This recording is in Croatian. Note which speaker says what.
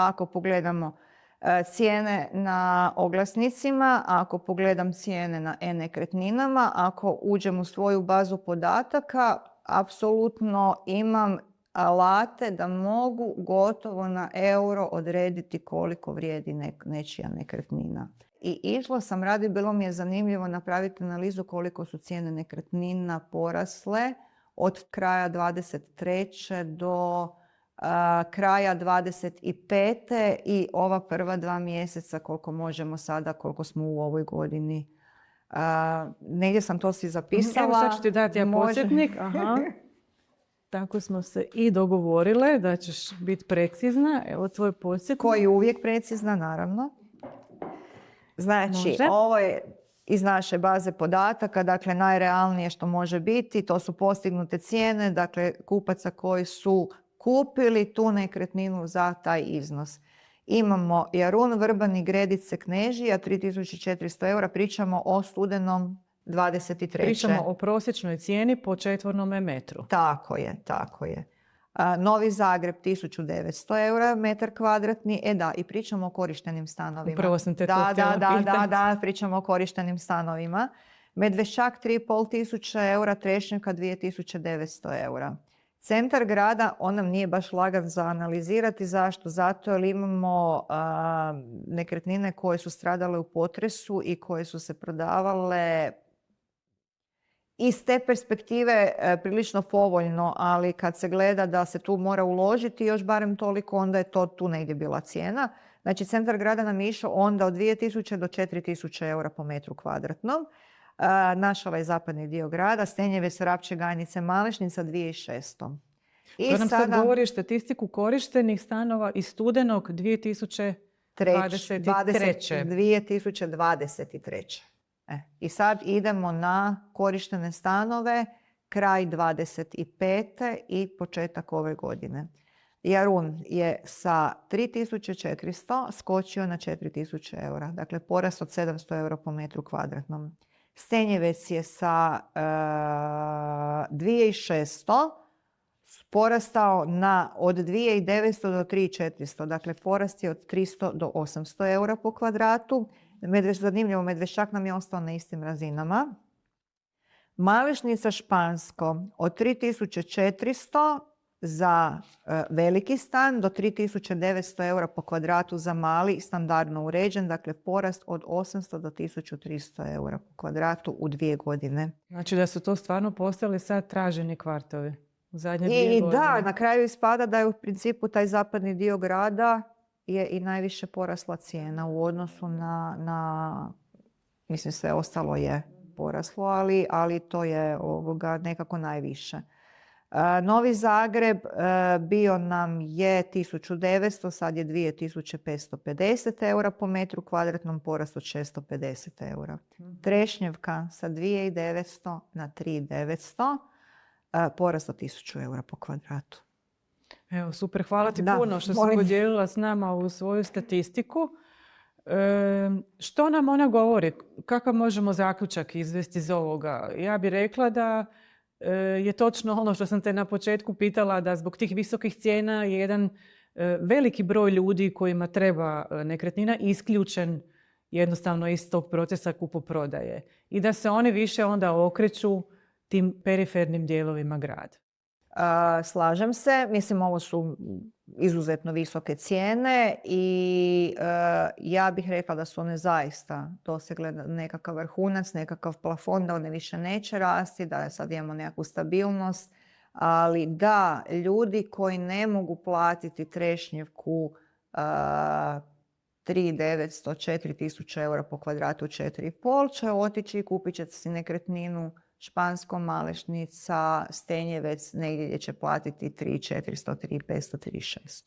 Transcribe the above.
Speaker 1: ako pogledamo cijene na oglasnicima, ako pogledam cijene na e-nekretninama, ako uđem u svoju bazu podataka, apsolutno imam alate da mogu gotovo na euro odrediti koliko vrijedi nečija nekretnina. I išla sam radi, bilo mi je zanimljivo napraviti analizu koliko su cijene nekretnina porasle od kraja 23. do kraja 25. i ova prva 2 mjeseca koliko možemo sada, koliko smo u ovoj godini. Negdje sam to si zapisala.
Speaker 2: Evo sad ću ti dati podsjetnik. Aha. Tako smo se i dogovorile da ćeš biti precizna. Evo tvoj podsjetnik.
Speaker 1: Koji je uvijek precizna, naravno. Znači, ovo je iz naše baze podataka, dakle najrealnije što može biti, to su postignute cijene, dakle kupaca koji su kupili tu nekretninu za taj iznos. Imamo Jarun, Vrbani, Gredice, Knežija, 3400 eura, pričamo o studenom 23.
Speaker 2: Pričamo o prosječnoj cijeni po četvornom metru.
Speaker 1: Tako je, tako je. Novi Zagreb 1900 eura metar kvadratni. I pričamo o korištenim stanovima.
Speaker 2: Upravo sam te to htjela pitati.
Speaker 1: Da, pričamo o korištenim stanovima. Medveščak 3500 eura, Trešnjaka 2900 eura. Centar grada, on nam nije baš lagan za analizirati. Zašto? Zato jer imamo nekretnine koje su stradale u potresu i koje su se prodavale iz te perspektive prilično povoljno, ali kad se gleda da se tu mora uložiti još barem toliko, onda je to tu negdje bila cijena. Znači, centar grada nam je išao onda od 2000 do 4000 eura po metru kvadratnom. Naš ovaj zapadni dio grada, Stenjevec, Vrapče, Ganjice, Malešnica 2600.
Speaker 2: I to nam sad govori statistiku korištenih stanova iz studenog 2023.
Speaker 1: 2023. I sad idemo na korištene stanove kraj 25. i početak ove godine. Jarun je sa 3400 skočio na 4000 eura. Dakle, porast od 700 eura po metru kvadratnom. Stenjevec je sa 2600 porastao od 2900 do 3400. Dakle, porast je od 300 do 800 eura po kvadratu. Zanimljivo, Medveščak nam je ostao na istim razinama. Malešnica Špansko od 3400 za veliki stan do 3900 eura po kvadratu za mali, standardno uređen. Dakle, porast od 800 do 1300 eura po kvadratu u 2 godine.
Speaker 2: Znači da su to stvarno postali sad traženi kvartovi u zadnje 2 godine.
Speaker 1: Da, na kraju ispada da je u principu taj zapadni dio grada je i najviše porasla cijena u odnosu na mislim sve ostalo je poraslo, ali to je nekako najviše. Novi Zagreb bio nam je 1900, sad je 2550 eura po metru kvadratnom, porast od 650 eura. Trešnjevka sa 2900 na 3900, porast od 1000 eura po kvadratu.
Speaker 2: Evo, super, hvala ti puno što si podijelila s nama u svoju statistiku. Što nam ona govori? Kakav možemo zaključak izvesti iz ovoga? Ja bih rekla da je točno ono što sam te na početku pitala, da zbog tih visokih cijena je jedan veliki broj ljudi kojima treba nekretnina isključen jednostavno iz tog procesa kupoprodaje. I da se oni više onda okreću tim perifernim dijelovima grada.
Speaker 1: Slažem se. Mislim, ovo su izuzetno visoke cijene i ja bih rekla da su one zaista dosegle nekakav vrhunac, nekakav plafon, da one više neće rasti, da sad imamo nekakvu stabilnost. Ali da, ljudi koji ne mogu platiti Trešnjevku 3900, 4000 eura po kvadratu 4,5 će otići i kupit će si nekretninu Špansko, Malešnica, Stenjevec, negdje gdje će platiti 3400, 3500, 3600.